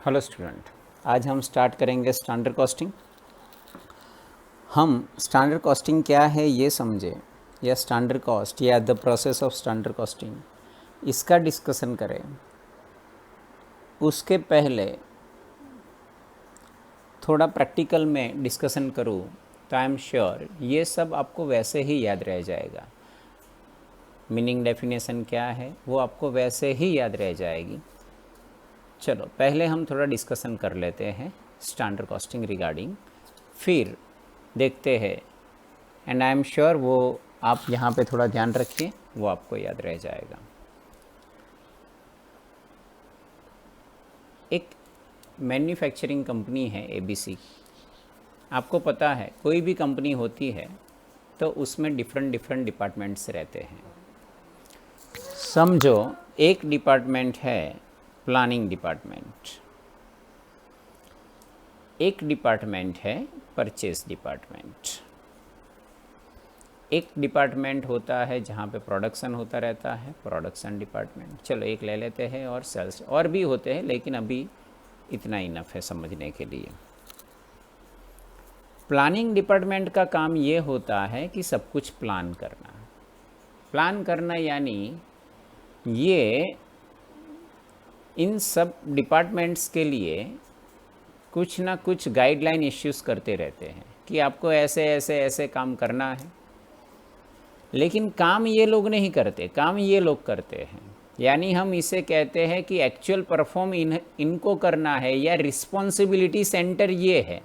Hello student, आज हम start करेंगे स्टैंडर्ड कॉस्टिंग। हम स्टैंडर्ड कॉस्टिंग क्या है ये समझे, या स्टैंडर्ड कॉस्ट या the process of standard costing, इसका डिस्कशन करें। उसके पहले थोड़ा प्रैक्टिकल में डिस्कशन करूँ तो आई एम श्योर ये सब आपको वैसे ही याद रह जाएगा। मीनिंग डेफिनेशन क्या है वो आपको वैसे ही याद रह जाएगी। चलो पहले हम थोड़ा डिस्कशन कर लेते हैं स्टैंडर्ड कॉस्टिंग रिगार्डिंग, फिर देखते हैं। एंड आई एम श्योर वो आप यहाँ पे थोड़ा ध्यान रखिए, वो आपको याद रह जाएगा। एक मैन्युफैक्चरिंग कंपनी है एबीसी। आपको पता है कोई भी कंपनी होती है तो उसमें डिफरेंट डिफरेंट डिपार्टमेंट्स रहते हैं। समझो एक डिपार्टमेंट है प्लानिंग डिपार्टमेंट, एक डिपार्टमेंट है परचेस डिपार्टमेंट, एक डिपार्टमेंट होता है जहाँ पे प्रोडक्शन होता रहता है, प्रोडक्शन डिपार्टमेंट। चलो एक ले लेते हैं, और सेल्स और भी होते हैं, लेकिन अभी इतना इनफ है समझने के लिए। प्लानिंग डिपार्टमेंट का काम ये होता है कि सब कुछ प्लान करना। प्लान करना यानी ये इन सब डिपार्टमेंट्स के लिए कुछ ना कुछ गाइडलाइन इश्यूज़ करते रहते हैं कि आपको ऐसे ऐसे ऐसे काम करना है। लेकिन काम ये लोग नहीं करते, काम ये लोग करते हैं। यानी हम इसे कहते हैं कि एक्चुअल परफॉर्म इनको करना है, या रिस्पॉन्सिबिलिटी सेंटर ये है।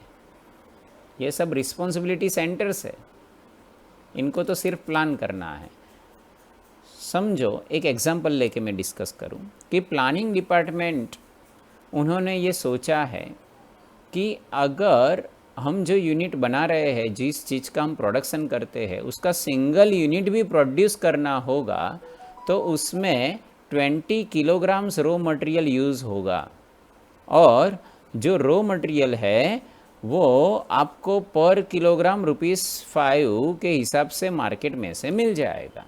ये सब रिस्पॉन्सिबिलिटी सेंटर्स है, इनको तो सिर्फ प्लान करना है। समझो एक एग्जांपल लेके मैं डिस्कस करूं कि प्लानिंग डिपार्टमेंट उन्होंने ये सोचा है कि अगर हम जो यूनिट बना रहे हैं, जिस चीज़ का हम प्रोडक्शन करते हैं, उसका सिंगल यूनिट भी प्रोड्यूस करना होगा तो उसमें 20 किलोग्राम्स रॉ मटेरियल यूज़ होगा। और जो रॉ मटेरियल है वो आपको पर किलोग्राम ₹5 के हिसाब से मार्केट में से मिल जाएगा।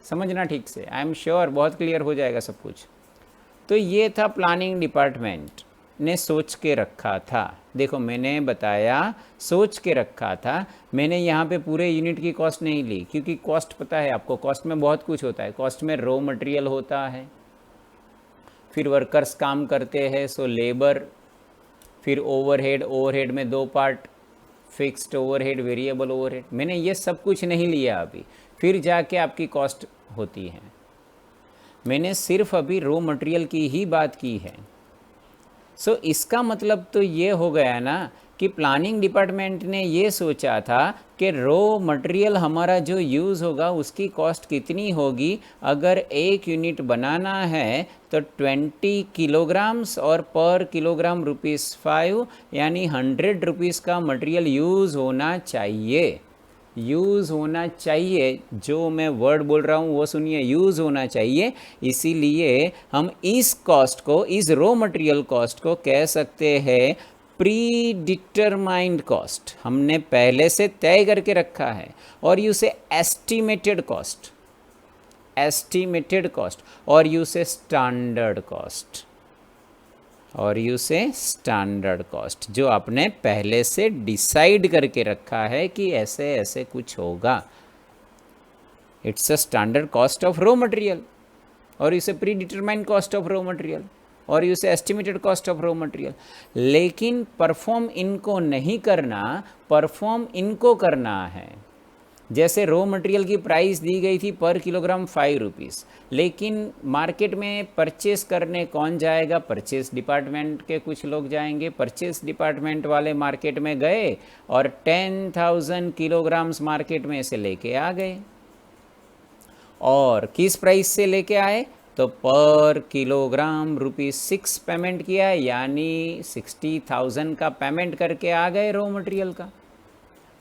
समझना ठीक से, आई एम श्योर बहुत क्लियर हो जाएगा सब कुछ। तो ये था प्लानिंग डिपार्टमेंट ने सोच के रखा था। देखो मैंने बताया सोच के रखा था, मैंने यहाँ पे पूरे यूनिट की कॉस्ट नहीं ली, क्योंकि कॉस्ट पता है आपको, कॉस्ट में बहुत कुछ होता है। कॉस्ट में रॉ मटेरियल होता है, फिर वर्कर्स काम करते हैं सो लेबर, फिर ओवरहेड, ओवरहेड में दो part, fixed overhead, variable overhead. मैंने ये सब कुछ नहीं लिया अभी, फिर जाके आपकी कॉस्ट होती है। मैंने सिर्फ अभी रॉ मटेरियल की ही बात की है। सो इसका मतलब तो ये हो गया ना कि प्लानिंग डिपार्टमेंट ने ये सोचा था कि रॉ मटेरियल हमारा जो यूज़ होगा उसकी कॉस्ट कितनी होगी। अगर एक यूनिट बनाना है तो 20 किलोग्राम्स और पर किलोग्राम ₹5, यानी 100 रुपीज़ का मटेरियल यूज़ होना चाहिए। यूज़ होना चाहिए, जो मैं वर्ड बोल रहा हूँ वो सुनिए, यूज़ होना चाहिए। इसीलिए हम इस कॉस्ट को, इस रॉ मटेरियल कॉस्ट को कह सकते हैं प्री डिटरमाइंड कॉस्ट। हमने पहले से तय करके रखा है। और यू से एस्टिमेटेड कॉस्ट, एस्टिमेटेड कॉस्ट, और यू से स्टैंडर्ड कॉस्ट, और यू से स्टैंडर्ड कॉस्ट, जो आपने पहले से डिसाइड करके रखा है कि ऐसे ऐसे कुछ होगा। It's a standard cost of raw material, और इसे pre determined cost of raw material, और इसे estimated cost of raw material. लेकिन परफॉर्म इनको नहीं करना, परफॉर्म इनको करना है। जैसे रॉ मटेरियल की प्राइस दी गई थी पर किलोग्राम ₹5, लेकिन मार्केट में परचेस करने कौन जाएगा? परचेस डिपार्टमेंट के कुछ लोग जाएंगे। परचेस डिपार्टमेंट वाले मार्केट में गए और 10,000 किलोग्राम्स मार्केट में से लेके आ गए। और किस प्राइस से लेके आए? तो पर किलोग्राम ₹6 पेमेंट किया, यानी 60,000 का पेमेंट करके आ गए रॉ मटेरियल का।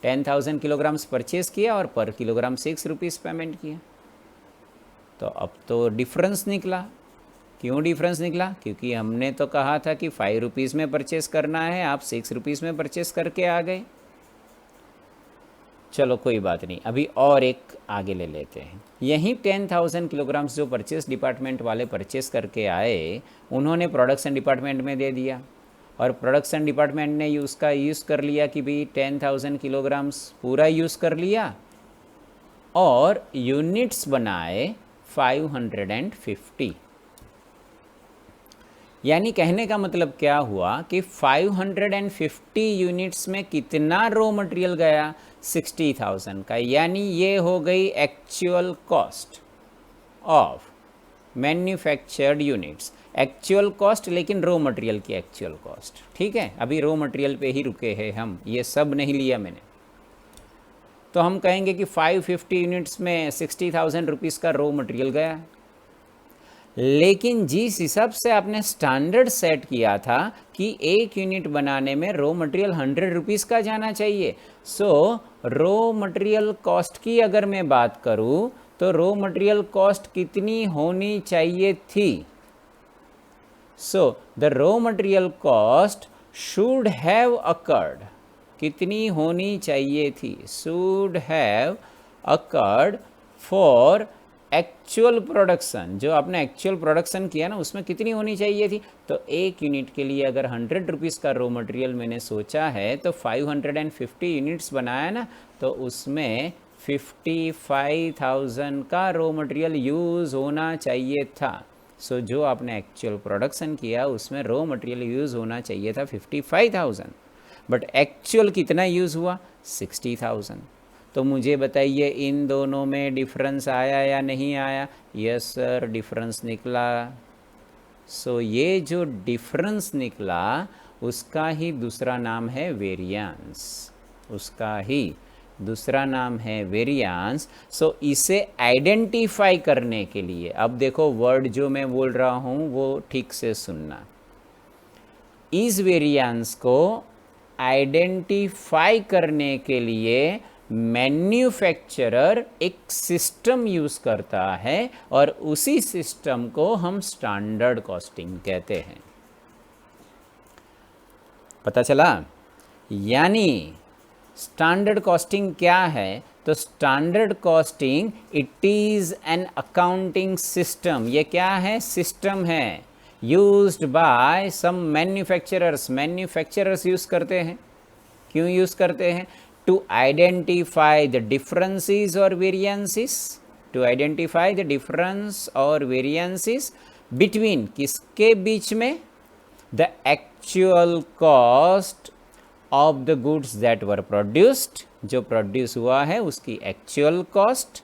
10,000 किलोग्राम्स परचेस किया और पर किलोग्राम ₹6 पेमेंट किया। तो अब तो डिफरेंस निकला। क्यों डिफरेंस निकला? क्योंकि हमने तो कहा था कि ₹5 में परचेस करना है, आप ₹6 में परचेस करके आ गए। चलो कोई बात नहीं, अभी और एक आगे ले लेते हैं। यही 10,000 किलोग्राम्स जो परचेस डिपार्टमेंट वाले परचेस करके आए, उन्होंने प्रोडक्शन डिपार्टमेंट में दे दिया, और प्रोडक्शन डिपार्टमेंट ने उसका यूज़ कर लिया कि भाई 10,000 किलोग्राम्स पूरा यूज़ कर लिया, और यूनिट्स बनाए 550। यानी कहने का मतलब क्या हुआ कि 550 यूनिट्स में कितना रॉ मटेरियल गया, 60,000 का। यानी ये हो गई actual cost of manufactured units, actual cost, लेकिन रॉ मटेरियल की एक्चुअल कॉस्ट। ठीक है, अभी रॉ मटेरियल पे ही रुके हैं हम, ये सब नहीं लिया मैंने। तो हम कहेंगे कि 550 यूनिट्स में 60,000 रुपीज़ का रॉ मटेरियल गया। लेकिन जिस हिसाब से आपने स्टैंडर्ड सेट किया था कि एक यूनिट बनाने में रॉ मटेरियल 100 रुपीज़ का जाना चाहिए, सो रॉ मटेरियल कॉस्ट की अगर मैं बात करूं तो रॉ मटेरियल कॉस्ट कितनी होनी चाहिए थी? So the raw material cost should have occurred, कितनी होनी चाहिए थी? Should have occurred for actual production, जो आपने एक्चुअल प्रोडक्शन किया ना उसमें कितनी होनी चाहिए थी? तो एक यूनिट के लिए अगर 100 रुपीज़ का रॉ मटेरियल मैंने सोचा है तो 550 यूनिट्स बनाया ना, तो उसमें 55,000 का रॉ मटेरियल यूज़ होना चाहिए था। सो जो आपने एक्चुअल प्रोडक्शन किया उसमें रॉ मटेरियल यूज़ होना चाहिए था 55,000, बट एक्चुअल कितना यूज़ हुआ? 60,000। तो मुझे बताइए इन दोनों में डिफरेंस आया या नहीं आया? यस सर, डिफरेंस निकला। सो ये जो डिफरेंस निकला उसका ही दूसरा नाम है वेरिएंस, उसका ही दूसरा नाम है वेरिएंस। सो इसे आइडेंटिफाई करने के लिए, अब देखो वर्ड जो मैं बोल रहा हूँ वो ठीक से सुनना। इस वेरिएंस को आइडेंटिफाई करने के लिए मैन्युफैक्चरर एक सिस्टम यूज़ करता है, और उसी सिस्टम को हम स्टैंडर्ड कॉस्टिंग कहते हैं। पता चला? यानी स्टैंडर्ड कॉस्टिंग क्या है? तो standard costing it is an accounting system. ये क्या है? सिस्टम है, used by some manufacturers. Manufacturers use करते हैं। क्यों यूज़ करते हैं? to identify the differences or variances, to identify the difference or variances between, किसके बीच में? the actual cost of the goods that were produced, जो प्रोड्यूस हुआ है उसकी actual cost,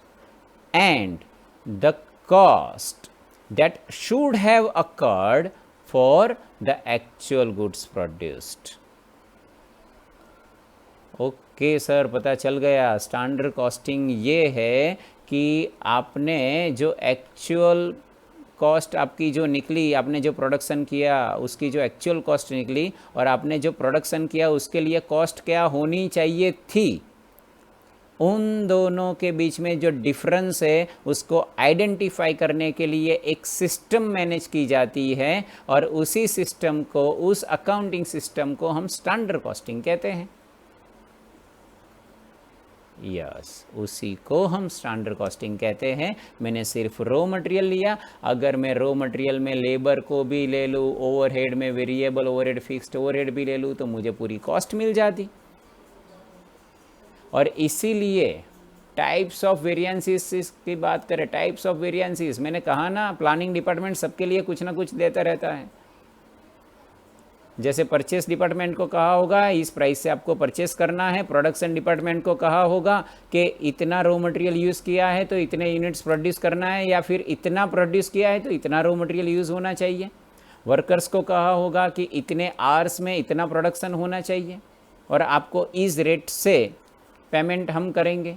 and the cost that should have occurred for the actual goods produced. Okay sir, पता चल गया। स्टैंडर्ड कॉस्टिंग ये है कि आपने जो एक्चुअल कॉस्ट आपकी जो निकली, आपने जो प्रोडक्शन किया उसकी जो एक्चुअल कॉस्ट निकली, और आपने जो प्रोडक्शन किया उसके लिए कॉस्ट क्या होनी चाहिए थी, उन दोनों के बीच में जो डिफरेंस है उसको आइडेंटिफाई करने के लिए एक सिस्टम मैनेज की जाती है, और उसी सिस्टम को, उस अकाउंटिंग सिस्टम को हम स्टैंडर्ड कॉस्टिंग कहते हैं। यस, उसी को हम स्टैंडर्ड कॉस्टिंग कहते हैं। मैंने सिर्फ रॉ मटेरियल लिया, अगर मैं रॉ मटेरियल में लेबर को भी ले लूँ, ओवरहेड में वेरिएबल ओवरहेड, फिक्स्ड ओवरहेड भी ले लूँ, तो मुझे पूरी कॉस्ट मिल जाती। और इसीलिए टाइप्स ऑफ वेरिएंसेस की बात करें, टाइप्स ऑफ वेरिएंसेस, मैंने कहा ना प्लानिंग डिपार्टमेंट सबके लिए कुछ ना कुछ देता रहता है। जैसे परचेस डिपार्टमेंट को कहा होगा इस प्राइस से आपको परचेस करना है, प्रोडक्शन डिपार्टमेंट को कहा होगा कि इतना रॉ मटेरियल यूज़ किया है तो इतने यूनिट्स प्रोड्यूस करना है, या फिर इतना प्रोड्यूस किया है तो इतना रॉ मटेरियल यूज़ होना चाहिए। वर्कर्स को कहा होगा कि इतने आवर्स में इतना प्रोडक्शन होना चाहिए, और आपको इस रेट से पेमेंट हम करेंगे,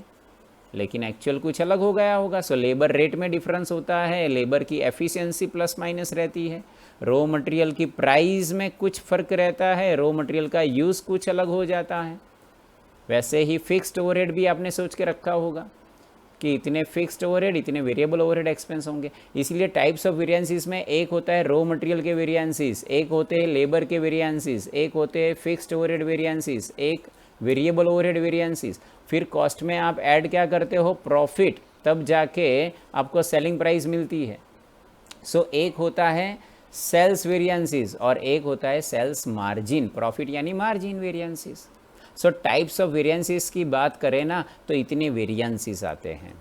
लेकिन एक्चुअल कुछ अलग हो गया होगा। सो लेबर रेट में डिफरेंस होता है, लेबर की एफिशिएंसी प्लस माइनस रहती है, रॉ मटेरियल की प्राइस में कुछ फ़र्क रहता है, रॉ मटेरियल का यूज़ कुछ अलग हो जाता है। वैसे ही फिक्स्ड ओवरहेड भी आपने सोच के रखा होगा कि इतने फिक्स्ड ओवरहेड, इतने वेरिएबल ओवरहेड एक्सपेंस होंगे। इसलिए टाइप्स ऑफ वेरिएंसेस में एक होता है रॉ मटेरियल के वेरिएंसेस, एक होते हैं लेबर के वेरिएंसेस, एक होते हैं फिक्स्ड ओवरहेड वेरिएंसेस, एक वेरिएबल ओवरहेड वेरिएंसेस। फिर कॉस्ट में आप ऐड क्या करते हो, प्रॉफिट, तब जाके आपको सेलिंग प्राइस मिलती है। सो एक होता है सेल्स वेरिएंसेस और एक होता है सेल्स मार्जिन, प्रॉफिट यानी margin variances. So types of variances की बात करें ना तो इतने वेरिएंसेस आते हैं।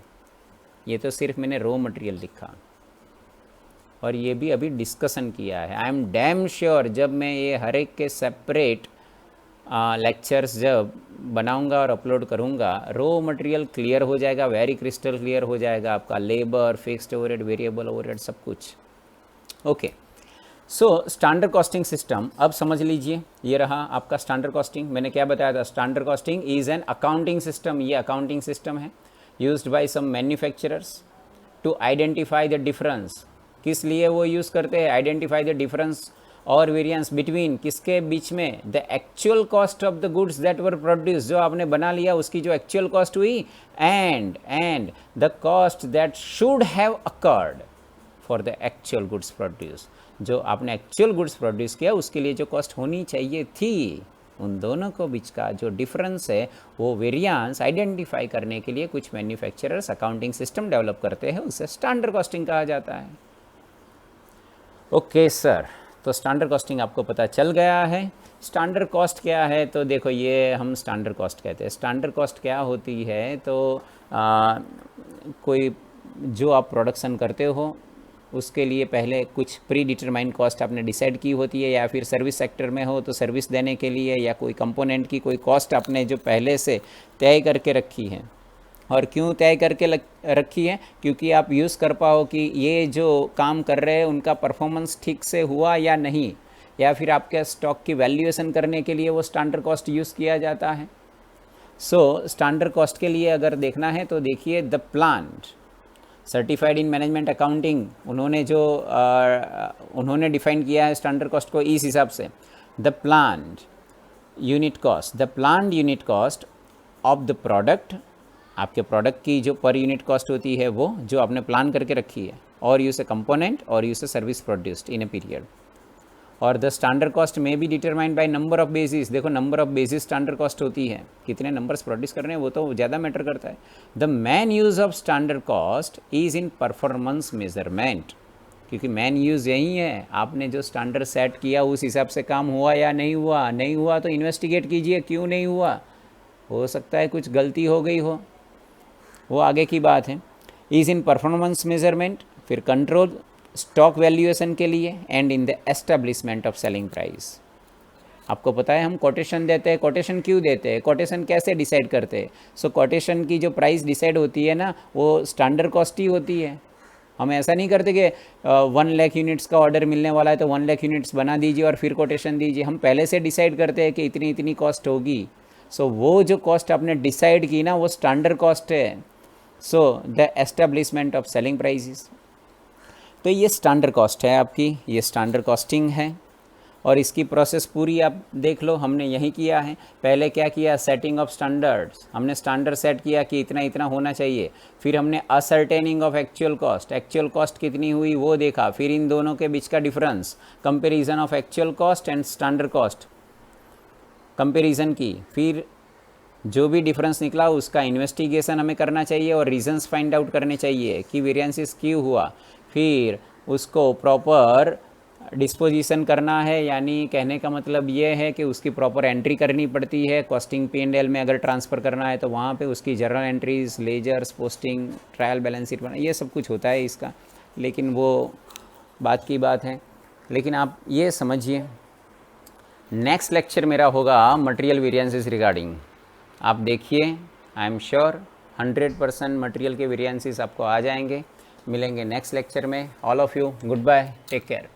ये तो सिर्फ मैंने रॉ मटेरियल लिखा और ये भी अभी डिस्कशन किया है। आई एम डैम श्योर जब मैं ये हर एक के सेपरेट लेक्चर्स जब बनाऊंगा और अपलोड करूंगा, रॉ मटेरियल क्लियर हो जाएगा, वेरी क्रिस्टल क्लियर हो जाएगा आपका, labour, fixed overhead, variable overhead, सब कुछ। Okay, so standard costing system अब समझ लीजिए। ये रहा आपका स्टैंडर्ड कॉस्टिंग। मैंने क्या बताया था, standard costing is an accounting system. ये अकाउंटिंग सिस्टम है used by some manufacturers to identify the difference. किस लिए वो यूज़ करते हैं, आइडेंटिफाई द डिफरेंस और वेरिएंस बिटवीन, किसके बीच में, the actual cost of the goods that were produce, जो आपने बना लिया उसकी जो एक्चुअल कॉस्ट हुई, and the cost that should have occurred for the actual goods produce, जो आपने एक्चुअल गुड्स प्रोड्यूस किया उसके लिए जो कॉस्ट होनी चाहिए थी, उन दोनों को बीच का जो डिफरेंस है वो वेरिएंस आइडेंटिफाई करने के लिए कुछ मैन्युफैक्चरर्स अकाउंटिंग सिस्टम डेवलप करते हैं, उसे स्टैंडर्ड कॉस्टिंग कहा जाता है। ओके सर, तो स्टैंडर्ड कॉस्टिंग आपको पता चल गया है। स्टैंडर्ड कॉस्ट क्या है, तो देखो ये हम स्टैंडर्ड कॉस्ट कहते हैं। स्टैंडर्ड कॉस्ट क्या होती है, तो कोई जो आप प्रोडक्शन करते हो उसके लिए पहले कुछ प्री डिटरमाइंड कॉस्ट आपने डिसाइड की होती है, या फिर सर्विस सेक्टर में हो तो सर्विस देने के लिए या कोई कंपोनेंट की कोई कॉस्ट आपने जो पहले से तय करके रखी है। और क्यों तय करके रखी है, क्योंकि आप यूज़ कर पाओ कि ये जो काम कर रहे हैं उनका परफॉर्मेंस ठीक से हुआ या नहीं, या फिर आपके स्टॉक की वैल्यूएशन करने के लिए वो स्टैंडर्ड कॉस्ट यूज़ किया जाता है। सो स्टैंडर्ड कॉस्ट के लिए अगर देखना है तो देखिए, the plant certified in management accounting, उन्होंने डिफाइन किया है स्टैंडर्ड कॉस्ट को इस हिसाब से, the plant unit cost of the product, आपके प्रोडक्ट की जो पर यूनिट कॉस्ट होती है वो जो आपने प्लान करके रखी है, और यूज ए कंपोनेंट और use a service produced in a period. और द स्टैंडर्ड कॉस्ट में be determined by number of basis. देखो number of basis standard cost होती है, कितने नंबर्स प्रोड्यूस कर रहे हैं वो तो ज़्यादा मैटर करता है। The main use of standard cost is in performance measurement, क्योंकि मेन यूज़ यही है, आपने जो स्टैंडर्ड सेट किया उस हिसाब से काम हुआ या नहीं हुआ। नहीं हुआ तो इन्वेस्टिगेट कीजिए क्यों नहीं हुआ, हो सकता है कुछ गलती हो गई हो, वो आगे की बात है। इज़ इन परफॉर्मेंस मेजरमेंट, फिर कंट्रोल स्टॉक वैल्यूएशन के लिए, and in the establishment of selling price. आपको पता है हम कोटेशन देते हैं, कोटेशन क्यों देते हैं, कोटेशन कैसे डिसाइड करते हैं। सो कोटेशन की जो प्राइस डिसाइड होती है ना वो स्टैंडर्ड कॉस्ट ही होती है। हम ऐसा नहीं करते कि 1 लाख यूनिट्स का ऑर्डर मिलने वाला है तो 1 लाख यूनिट्स बना दीजिए और फिर कोटेशन दीजिए। हम पहले से डिसाइड करते हैं कि इतनी इतनी कॉस्ट होगी। सो वो जो कॉस्ट आपने डिसाइड की ना वो स्टैंडर्ड कॉस्ट है। So the establishment of selling prices, तो ये स्टैंडर्ड कॉस्ट है आपकी, ये स्टैंडर्ड कॉस्टिंग है। और इसकी प्रोसेस पूरी आप देख लो, हमने यही किया है। पहले क्या किया, सेटिंग ऑफ स्टैंडर्ड्स, हमने स्टैंडर्ड सेट किया कि इतना इतना होना चाहिए। फिर हमने असर्टेनिंग ऑफ एक्चुअल कॉस्ट कितनी हुई वो देखा। फिर इन दोनों के बीच का difference, comparison of actual cost and standard cost comparison की। फिर जो भी डिफरेंस निकला उसका इन्वेस्टिगेशन हमें करना चाहिए और रीजंस फाइंड आउट करने चाहिए कि वेरिएंसेस क्यों हुआ। फिर उसको प्रॉपर डिस्पोजिशन करना है, यानी कहने का मतलब ये है कि उसकी प्रॉपर एंट्री करनी पड़ती है। कॉस्टिंग P&L में अगर ट्रांसफ़र करना है तो वहाँ पे उसकी journal entries, ledgers, posting, trial balance sheet बनाना, ये सब कुछ होता है इसका, लेकिन वो बात की बात है। लेकिन आप ये समझिए, नेक्स्ट लेक्चर मेरा होगा मटेरियल वेरिएंसेस रिगार्डिंग। आप देखिए, आई एम श्योर 100% मटेरियल के वेरिएंसेस आपको आ जाएंगे। मिलेंगे नेक्स्ट लेक्चर में। All of you good bye, take care.